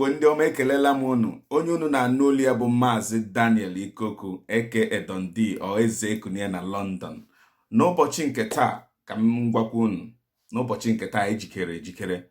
Igbo ndị ọma ekelela m unu. Onye unu na-anụ olu ya bụ Maazị Daniel Ikoku aka Edondi or Eze Ekunie na London. N'ụbọchị nke taa ka m gwakwa unu, n'ụbọchị nke taa ejikere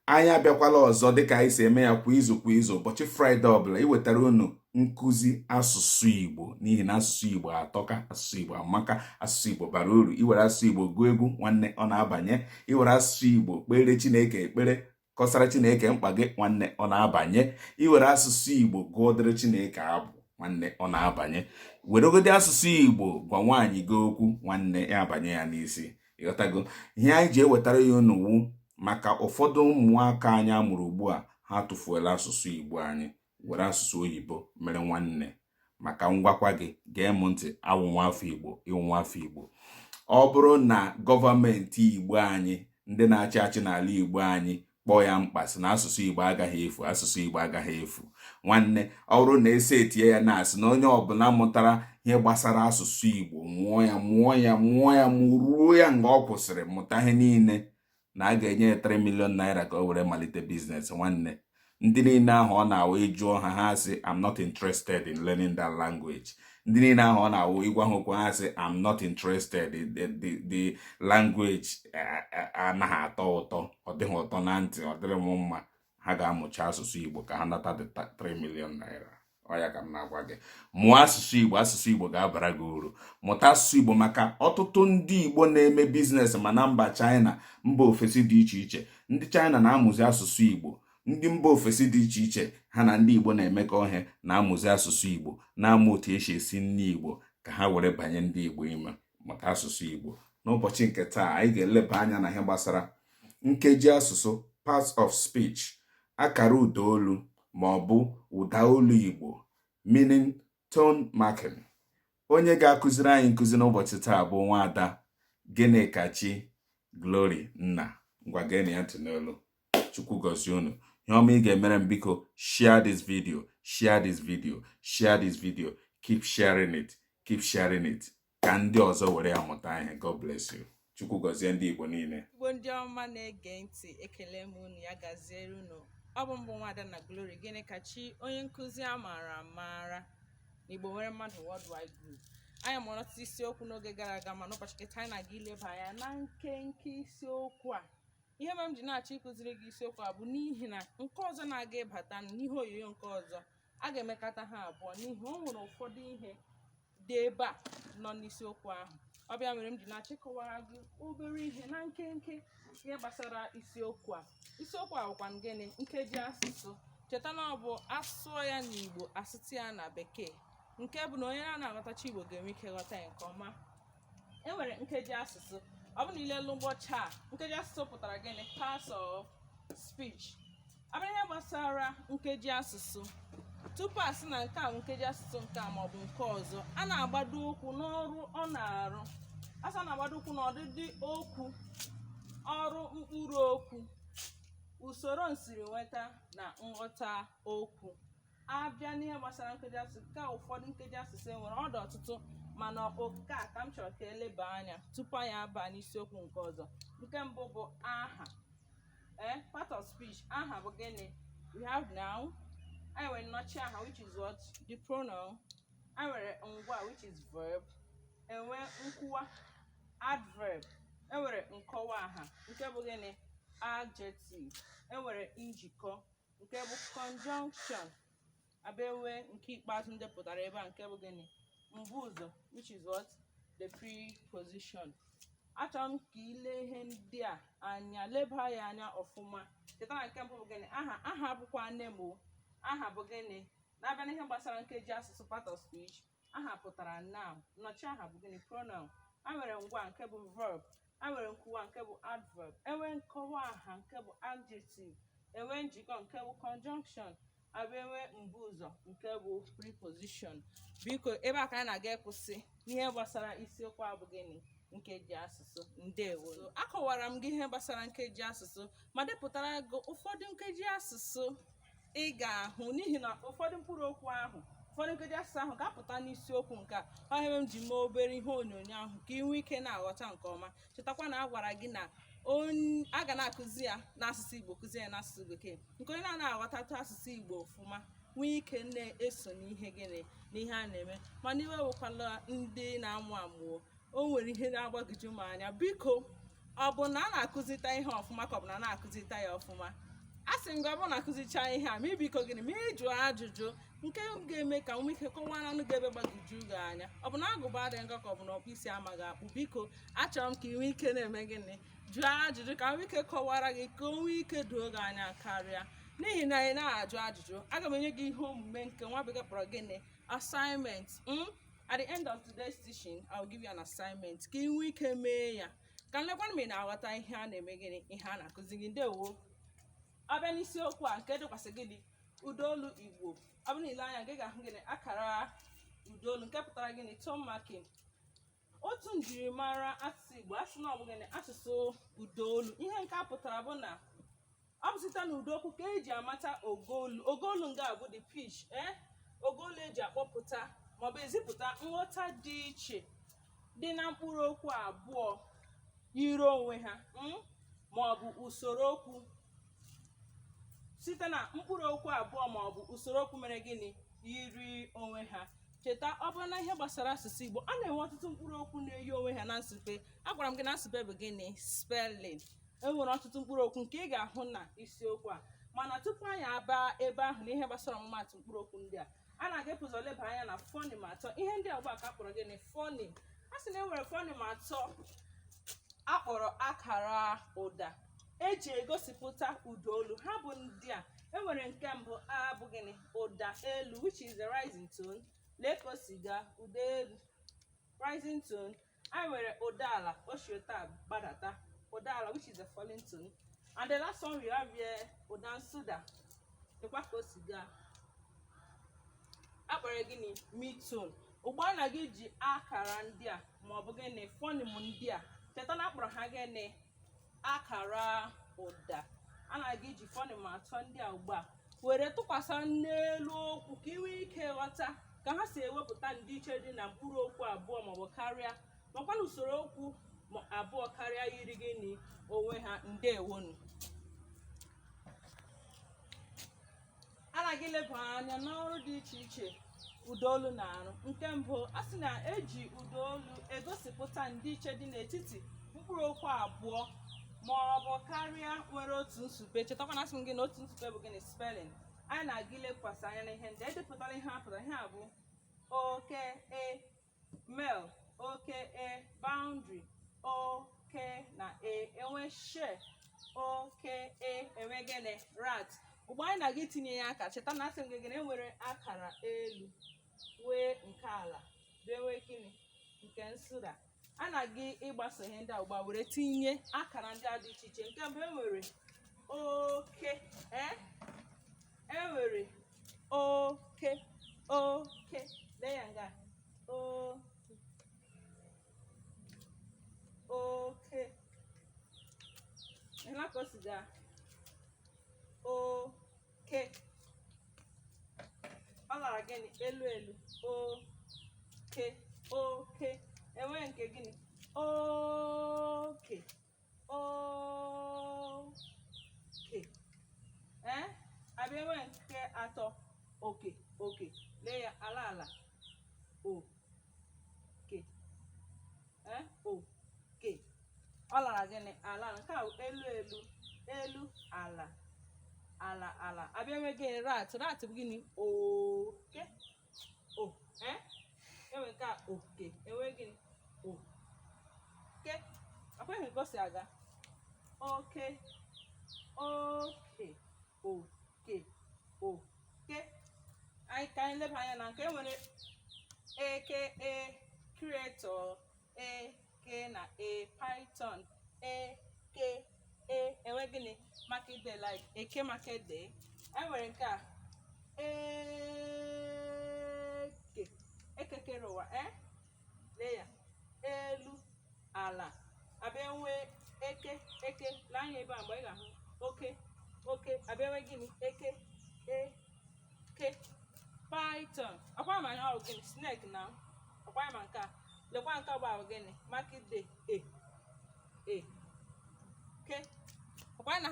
anyị abịakwala ọzọ dịka anyị si eme ya kwa izu ụbọchị Fraịde ọbụla iwetara unu nkụzi asụsụ Igbo, n'ihi na asụsụ Igbo atọka, asụsụ Igbo amaka, asụsụ Igbo bara uru. Iwere asụsụ Igbo gụọ egwu, nwanne ọ na-abanye. Iwere asụsụ Igbo kpere Chineke ekpere, kọsara Chineke mkpa gị, nwanne ọ na-abanye. Iwere asụsụ Igbo gụọ dịrị Chineke abụ, nwanne ọ na-abanye. Weregodi asụsụ Igbo gwa nwaanyị gị okwu, nwanne ya abanye ya n'isi. Ịghọtago ihe anyị ji ewetara ya unu maka ụfọdụ ụmụaka anyị amụrụ ugbu a, ha tụfuola asụsụ Igbo anyị, were asụsụ oyibo mere nwanne. Maka ngwakwa gị, gee m ntị, awụ nwafọ Igbo, ịwụ nwafọ Igbo. Ọ bụrụ na gọọmenti Igbo anyị, ndị na-achị achị n'ala Igbo anyị kpọọ ya mkpa sị na asụsụ Igbo agaghị efu, asụsụ Igbo agaghị efu, nwanne, ọ bụrụ na ese etinye ya na-asị na onye ọbụla mụtara ihe gbasara asụsụ Igbo mụọ ya ruo ya nga ọ kwụsịrị mụta ihe niile, na a ga-enye 3 million naira ka o were malite biznes. Nwanne, ndị niile ahụ ọ na-awụ ịjụọ ha sị I'm not interested in learning that language. Ndị niile ahụ ọ na-awụ ịgwa ha okwu, ha sị I'm not interested, the language anaghị atọ ụtọ, ọ dịghị ụtọ na ntị, ọ dịrị m mma. Ha ga-amụcha asụsụ Igbo ka ha nata 3 million naira. Ọ ya ka m na-agwa gị, mụọ asụsụ Igbo, asụsụ Igbo ga-abara gị uru. Mụta asụsụ Igbo maka ọtụtụ ndị Igbo na-eme biznes ma na mba China, mba ofesi dị iche iche. Ndị China na-amụzi asụsụ Igbo, ndị mba ofesi dị iche iche ha na ndị Igbo na-emekọ ihe, na-amụzi asụsụ Igbo, na-amụ otu esi esi nri Igbo ka ha were banye ndị Igbo ime maka asụsụ Igbo. N'ụbọchị nke taa anyị ga-eleba anya na ihe gbasara nkeji asụsụ, parts of speech, akara ụda olu ma ọ bụ ụda olu Igbo, meaning tone marking. Onye ga-akụziri anyị nkụzi n'ụbọchị taa bụ Nwaada Ginekachi Glory Nna. Ngwa gee ya ntị n'olu. Chukwu gozie unu. Ihe ọma ị ga-emere m, biko share this video, keep sharing it ka ndị ọzọ were ya mụta ihe. God bless you. Chukwu gozie ndị Igbo niile. Igbo ndị ọma na-ege ntị, ekele m unu, ya gaziere unu. Ọ bụ mbụ Nwaada na Glory Ginekachi, onye nkụzi a maara amara Igbo Nwere Mmadu Worldwide group. Anyị mụrụ ọtụtụ isiokwu n'oge gara aga, ma n'ụbọchị nke taa anyị na-aga ileba anya na nkenke isiokwu a. Ihe mere m ji na-achọ ịkụziri gị isiokwu a bụ n'ihi na nke ọzọ na-aga ịbata n'ihe onyonyo nke ọzọ a ga-emekọta ha abụọ, n'ihi o nwere ụfọdụ ihe dị ebe a nọ n'isiokwu ahụ. Ọ bịa mere m ji na-achọ ịkọwara gị obere ihe na nkenke ihe gbasara isiokwu a. Isiokwu a bụkwa gịnị? Nkeji asụsụ. Cheta na ọ bụ asụsụ ya n'Igbo, asụsụ ya na Bekee, nke bụ na onye na-aghọtacha Igbo ga-enwe ike ghọta ya nke ọma. E nwere nkeji asụsụ. Ọ bụ na ilele ụbọchị a, nkeji asụsụ pụtara gịnị? Parts of speech. Abịa ihe gbasara nkeji asụsụ, tupu a sị na nke a nkeji asụsụ nke a maọbụ nke ọzọ, a na-agbado okwu n'ọrụ ọ na-arụ. Asa na-agbado okwu n'ọdịdị okwu, ọrụ mkpụrụ okwu, usoro nsiri nweta na nghọta okwu. Abịa n'ihe gbasara nkeji asụsụ, ka ụfọdụ nkeji asụsụ enwere ọdụ ọtụtụ, mana oke a ka m chọrọ ka eleba anya tupu anyị aba n'isiokwu nke ọzọ. Nke mbụ bụ aha. Part of speech. Aha bụ gịnị? We have noun. I nwere nnọchi aha, which is what? The pronoun. I nwere ngwa, which is verb. Enwe nkwuwa, adverb. Enwere nkọwa aha, nke bụ gịnị? Adjective. Enwere njikọ, nke bụ conjunction. Abewe nke ikpeazụ ndepụtara ebe a, nke bụ gịnị? Mbụ ụzọ, which is what? The preposition. Achọrọ m ka ile ihe ndị a anya, leba ya anya ọfụma. Cheta na nke mbụ bụ gịnị? Aha bụkwa nne m. Aha bụ gịnị? Na-abịa n'ihe gbasara nkeji asụsụ, part of speech, aha pụtara noun. Nnọchi aha bụ gịnị? Pronoun. A nwere ngwa, nke bụ verb. A nwere nkwuwa, nke bụ adverb. Enwe nkọwa aha, nke bụ adjective. Enwe njikọ, nke bụ conjunction. Abịa enwe mbụ ụzọ, nke bụ preposition. Biko ebe a ka anyị na-aga ịkwụsị n'ihe gbasara isiokwu a bụ gịnị? Nkeji asụsụ. Ndewo. Akọwara m gị ihe gbasara nkeji asụsụ, ma depụtara gị ụfọdụ nkeji asụsụ ị ga-ahụ, n'ihi na ụfọdụ mkpụrụ okwu ahụ, ụfọdụ nkeji asụsụ ahụ ga-apụta n'isiokwu nke a. Ọ ihe m ji mee obere ihe onyonyo ahụ ka ị nwee ike na-aghọta nke ọma. Chetakwa na a gwara gị na a ga na-akụzi ya n'asụsụ Igbo kụzie ya n'asụsụ Bekee nke onye na-aghọtatụ asụsụ Igbo ọfụma nwee ike na-eso n'ihe gịnị n'ihe a na-eme mana iwe wekwala ndị na-amụ amụ o nwere ihe na-agbagiju m anya biko ọ bụ na a na-akụzita ihe ọfụma ka ọ bụ na na-akụzita ya ọfụma a sị m gị ọ bụrụ na akụzicha ihe a ma ibiko gịnị ma ịjụ ajụjụ nke ga-eme ka nwe ike kọwara anụ ga-ebe gbagiju gị anya ọ bụ na agụba adịghị nkọ ka ọ bụ na ọkpụ isi amaghị akpụ biko achọrọ m ka ị nwee ike na-eme gịnị jụọ ajụjụ ka nwee ike kọwara gị ka o nwee ike doo gị anya karịa n'ihi na ị na-ajụ ajụjụ aga m enye gị ihe omume nke nwa bekee kpọrọ gịnị assignment. At the end of today's teaching, I will give you an assignment ka ị nwee ike mee ya ka nlekwana m ị na-aghọta ihe a na-eme gịnị ihe a na-akụzi gị. Ndewo. Abịa n'isiokwu a nke dịkwasị gịnị ụdaolu Igbo ọ bụ na ile anya gị ga-ahụ gịnị akara ụdaolu nke pụtara gịnị tone marking. Otu njirimara asụsụ Igbo asị na ọ bụ gịnị asụsụ ụdaolu ihe nke a pụtara bụ na ọ bụ site na ụdaokwu ka eji amata ogoolu ogoolu nga bụ the pitch ogoolu eji akpọpụta maọbụ ezipụta nghọta dị iche dị na mkpụrụ okwu abụọ yiri onwe ha maọbụ usoro okwu site na mkpụrụ okwu abụọ maọbụ usoro okwu mere gịnị yiri onwe ha. Cheta ọ bụrụ na ihe gbasara asụsụ Igbo a na-enwe ọtụtụ mkpụrụ okwu na-eyi onwe ha na nsụpe. Agwara m gị na nsụpe bụ gịnị spelling. Enwere ọtụtụ mkpụrụ okwu nke ị ga-ahụ na isiokwu a mana tupu anyị aba ebe ahụ na ihe gbasara ọmụmatụ mkpụrụ okwu ndị a na-aga ụzọ leba anya na fonim atọ. Ihe ndị ọgba ka akpọrọ gịnị fonim. A sị na enwere fonim atọ akpọrọ akara ụda eji egosipụta ụdaolu. Ha bụ ndị a enwere nke mbụ a bụ gịnị ụda elu which is the rising tone. Lee ka o si gaa ụda elu rising tone. Anyị nwere ụda ala oshiota gbadata ụda ala which is the falling tone, and the last one we have here ụda nsụda dịkwa ka o si gaa akpọrọ gịnị mid tone. Ugbu a na gị ji akara ndị a maọbụ gịnị fonim ndị a cheta na akpọrọ ha gịnị akara ụda. A na-aga iji fonim atọ ndị a ugbu a were tụkwasị n'elu okwu ka ị nwee ike ghọta ka ha si ewepụta ndịiche dị na mkpụrụ okwu abụọ maọbụ karịa makwa na usoro okwu abụọ karịa yiri gịnị onwe ha. Ndewonu. A na-aga ileba anya n'ọrụ dị iche iche ụdaolu na-arụ. Nke mbụ a sị na eji ụdaolu egosipụta ndịiche dị n'etiti mkpụrụ okwu abụọ ma ọ bụ karịa nwere otu nsụpe. Chetakwa na asị m gị na otu nsụpe bụ gịnị spelling. Anyị na-aga ilekwasị anya n'ihe ndị edepụtara ihe a pụtara ihe a bụ oke male oke boundary oke na enwe share oke enwe gịnị rat. Ugbu anyị na-aga itinye ya aka cheta na asị m gị gịnị enwere akara elu wee nke ala bee nwee gịnị nke nsụda. A na-aga ịgbaso ihe ndị a ugbu a were tinye akara ndị a dị iche iche. Nke mbụ enwere oke enwere oke lee ya nga oke ịhụla ka o si gaa oke ọ lara gịnị elu elu oke enweghị nke gịnị oke abịa enwe nke atọ oke lee ya ala oke ọ lara gịnị ala nke a elu ala abịa enwe gịnị rat bụ gịnị oke enwe nke a oke enwe gịnị oke akweghị ka o si aga oke anyị ka anyị leba anya na nke nwere eke creator eke na python eke enwe gịnị market day like eke market day. Anyị nwere nke a ekekere ụwa lee ya elu ala abịa nwee eke lee anya ebe a mgbe ị ga-ahụ oke abịa nwee gịnị eke python ọkwa ma anya ọ gịnị snake na ọkwa ma nke a lekwa nke ọgba ahụ gịnị market day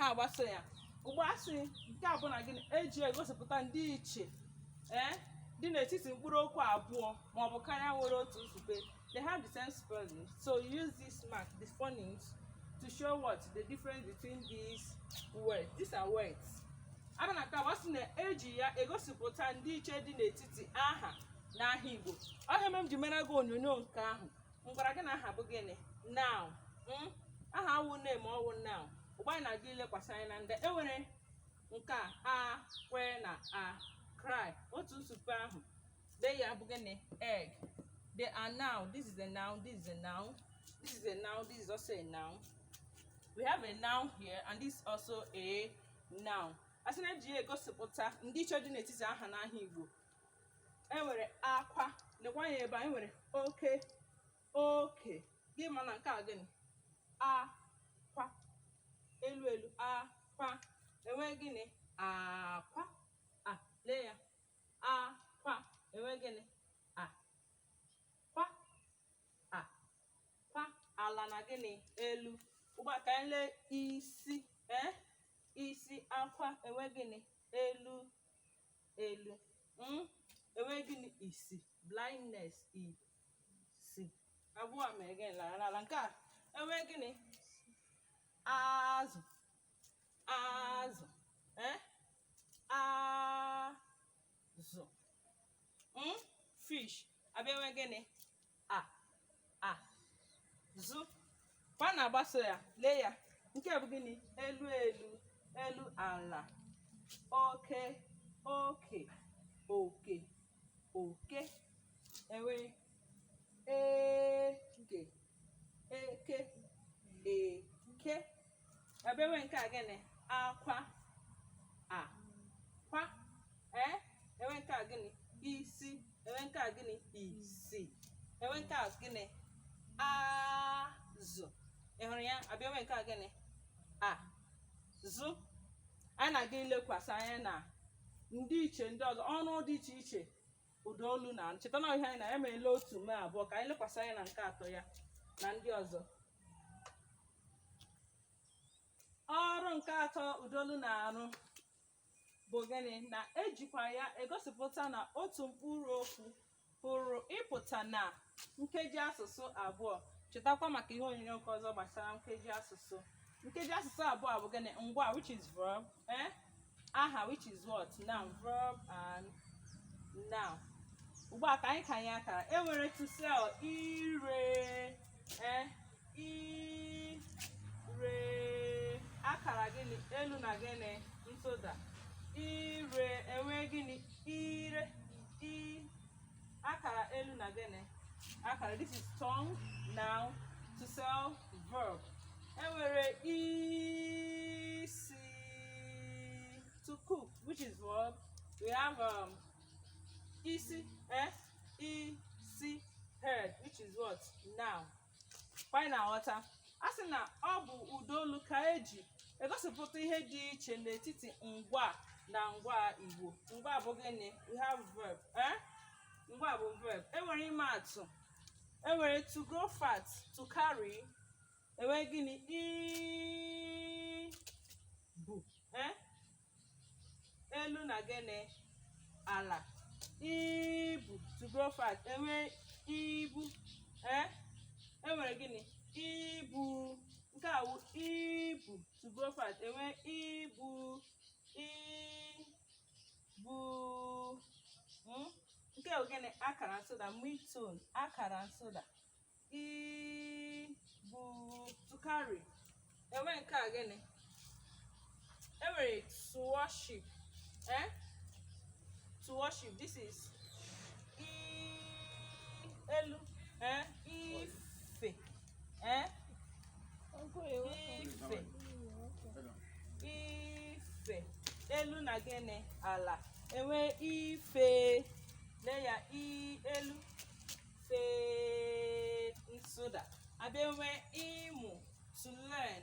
ha agbaso ya ugbo asị nke abụọ na gịnị eji egosipụta ndị iche dị n'etiti mkpụrụ okwu abụọ ma ọ bụ karịa nwere otu nzube. They have the same spelling, so you use this mark, the phonemes, to show what the difference between these words. These are words. Abịa na nke abụọ asị na eji ya egosipụta ndị iche dị n'etiti aha na aha Igbo. Ọ ihe m ji mere gị onyonyo nke ahụ ngwara gị na aha bụ gịnị noun. Aha awụ name ọwụ noun. Ugbu anyị na-aga ilekwasị anya na ndị enwere nke a kwe na a cry otu nsupe ahụ de ya bụ gịnị egg. They are noun. This is a noun, this is a noun, this is a noun, this is also a noun. We have a noun here and this is also a noun. Asị na eji egosipụta ndị iche dị n'etiti aha na aha Igbo. Enwere akwa, lekwa ya ebe a enwere oke oke gị ma na nke a gịnị akwa elu elu akwa enwe gịnị akwa lee ya akwa enwe gịnị akwa akwa ala na gịnị elu. Ugba ka anyị lee isi isi akwa enwe gịnị elu elu. Enwe gịnị isi blindness isi abụọ mere gịnị lara nke a enwe gịnị azụ azụ azụ fish abịa enwe gịnị zụ kwa na-agbaso ya lee ya nke bụ gịnị elu elu elu ala oke oke oke oke enwe eke eke eke abịa enwe nke a gịnị akwa akwa enwe nke a gịnị isi enwe nke a gịnị isi enwe nke a gịnị azụ ị hụrụ ya abịa enwe nke a gịnị azụ. Anyị na-aga ilekwasị anya na ndị iche ndị ọzọ ọnụ dị iche iche ụda olu na cheta na ihe anyị na emeela otu mee abụọ ka anyị lekwasị anya na nke atọ ya na ndị ọzọ. Ọrụ nke atọ ụda olu na-arụ bụ gịnị na ejikwa ya egosipụta na otu mkpụrụ okwu pụrụ ịpụta na nkeji asụsụ abụọ. Chetakwa maka ihe onyonyo nke ọzọ gbasara nkeji asụsụ. Nkeji asụsụ abụọ bụ gịnị ngwa which is verb, aha which is what noun, verb and noun. Ugbu a ka anyị kanye akara enwere to sell ire ire akara gịnị elu na gịnị ntụda ire enwe gịnị ire akara elu na gịnị akara. This is tongue noun, to sell verb. Enwere isi to cook which is verb. We have isi isi head which is what noun. Final water asị na ọ bụ ụda olu ka eji egosipụta ihe dị iche n'etiti ngwa na ngwa Igbo. Ngwa bụ gịnị we have verb ngwa bụ verb. Enwere ime atụ enwere to grow fat, to carry enwe gịnị ibu elu na gịnị ala ibu to grow fat enwe ibu enwere gịnị ibu nke a wụ ibu to grow fat enwe ibu ibu nke bụ gịnị akara nsụda mid-tone akara nsụda ibu to carry enwe nke a gịnị enwere to worship to worship. This is elu ife ife ife elu na gịnị ala enwe ife lee ya elu fe nsụda abịa enwe ịmụ to learn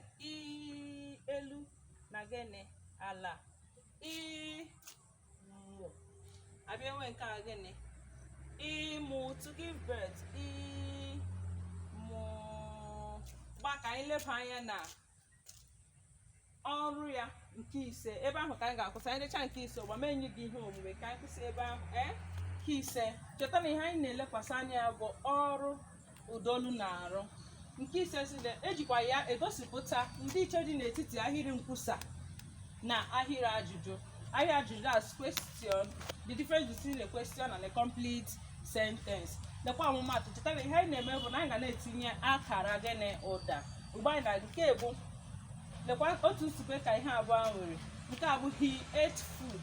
elu na gịnị ala ịmụ abịa enwe nke a gịnị ịmụ to give birth ịmụ gba ka anyị leba anya na ọrụ ya nke ise. Ebe ahụ ka anyị ga-akwụsị. Anyị decha nke ise ụgba mee nye gị ihe omume ka anyị kwụsị ebe ahụ. Nke ise, cheta na ihe anyị na-elekwasị anya bụ ọrụ ụdaolu na-arụ. Nke ise si na ejikwa ya egosipụta ndị iche dị n'etiti ahịrị nkwusa na ahịrị ajụjụ. Ahịrị ajụjụ as question, the difference between a question and a complete sentence. Lekwa ọmụmatụ, cheta na ihe anyị na-eme bụ na anyị ga na-etinye akara gịnị ụda. Ugbu anyị na nke bụ lekwa otu nsukwe ka ihe abụọ nwere. Nke a bụ he ate food.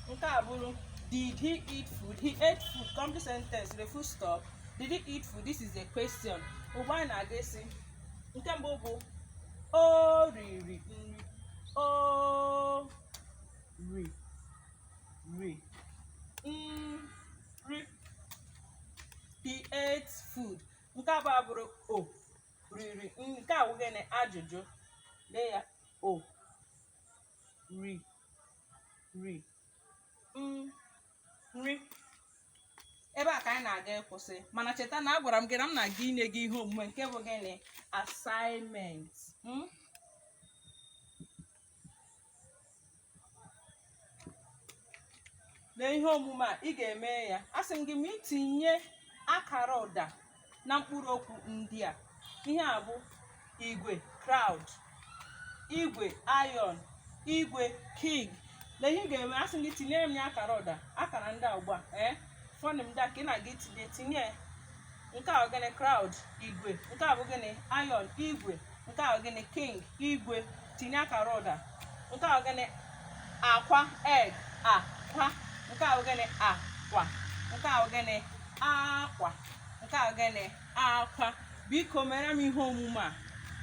Nke a bụrụ did he eat food? He ate food. Complete sentence, the full stop. Did he eat food? This is a question. Ugbu anyị na-agesi. Nke mbụ bụ o riri nri. O ri nri. He ate food. Nke abụọ bụrụ o riri. Nke a wụgị na ajụjụ. Lee ya o ri nri. Ebe a ka anyị na-aga ịkwụsị, mana cheta na agwara m gị na m na-aga inye gị ihe omume nke bụ gịnị assignment. Lee ihe omume a ị ga-eme ya. Asị m gị ma itinye akara ụda na mkpụrụ okwu ndị a. Ihe a bụ igwe crowd, igwe iron, igwe king. Lee ihe ị ga-eme, asị m gị tinyere m ya akara ụda. Akara ndị a ugbu a fọnụ m da ka ị na-aga tinye. Nke a gịnị crowd, igwe. Nke a bụ gịnị iron, igwe. Nke a gịnị king, igwe. Tinye akara ụda. Nke a gịnị akwa, egg, akwa. Nke a gịnị akwa. Nke a gịnị akwa. Nke a gịnị akwa. Biko mere m ihe omume a.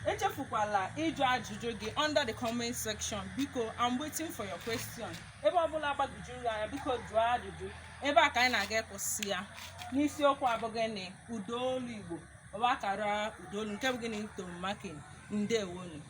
Echefukwala ịjụ ajụjụ gị under the comment section. Biko, I'm waiting for your question. Ebe ọbụla gbagojuru anya, biko jụọ ajụjụ. Ebe a ka anyị na-aga ịkwụsị ya. N'isiokwu abụ gịnị ụdaolu Igbo. Ọ bụ akara ụdaolu nke bụ gịnị tom makin. Ndewonu.